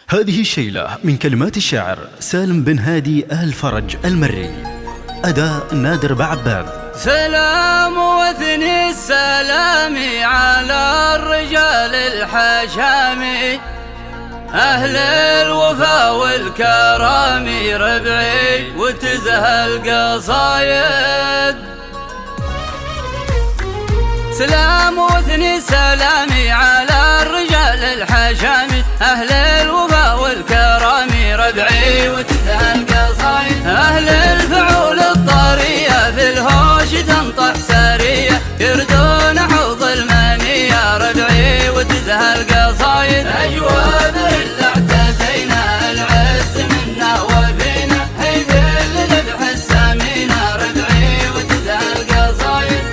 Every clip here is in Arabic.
هذه الشيلة من كلمات الشاعر سالم بن هادي آل فرج المري، أداء نادر بعباد. سلام وثني السلام على الرجال الحشامي، أهل الوفا والكرام، ربعي وتزهى القصايد. سلام وثني سلامي على الرجال الحشامي، أهل الوفا والكرام، ربعي وتزهى القصايد. أهل الفعول الطرية في الهوش تنطح سارية، يردون حوض المنية، ربعي وتزهى القصايد. أجواب اللي اعتدينا العز منا وفينا، هيب للذبح السمينة، ربعي وتزهى القصايد.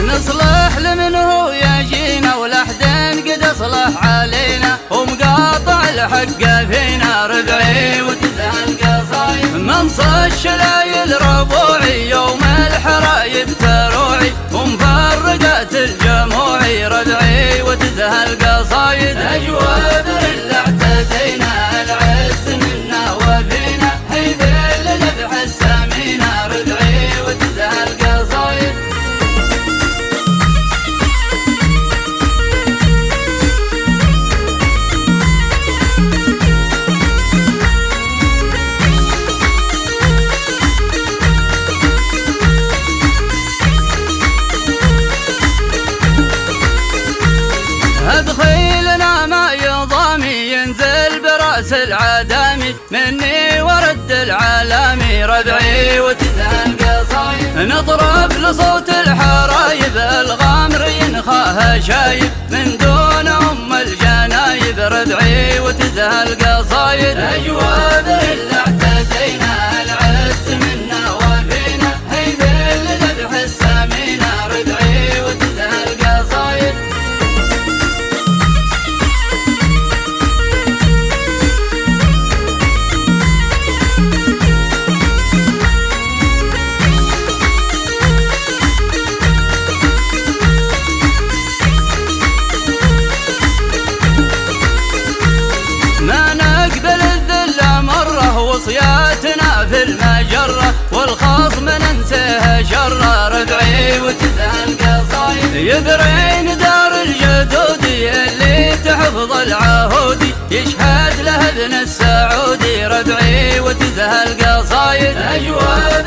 نصلح لمنه يجينا ولحدين قد اصلح علينا، ومقاطع الحق فينا، ربعي وتزهى القصايد. منص الشلايل ربوعي يوم الحرايب تروعي، ومفرقات الجموعي، ربعي وتزهى القصايد. اجواب اللي اعتدينا العز منا وفينا، هيب للذبح السمينة، ربعي وتزهى القصايد. ادخيلنا ما يضامي ينزل براس العدامي، مني ورد العالمي، ربعي وتزهى القصايد. نضرب لصوت الحرايب الغامر ينخاها شايب، من دون ام الجنايب، ربعي وتزهى القصايد. اجواب اللي اعتدينا العز منا وفينا، هيب للذبح السمينة، ربعي وتزهى القصايد. وصياتنا في المجرة والخصم ننسيها شره، ربعي وتزهى القصايد. يبرين دار الجدودي اللي تحفظ العهودي، يشهد له ابن السعودي، ربعي وتزهى القصايد. اجواب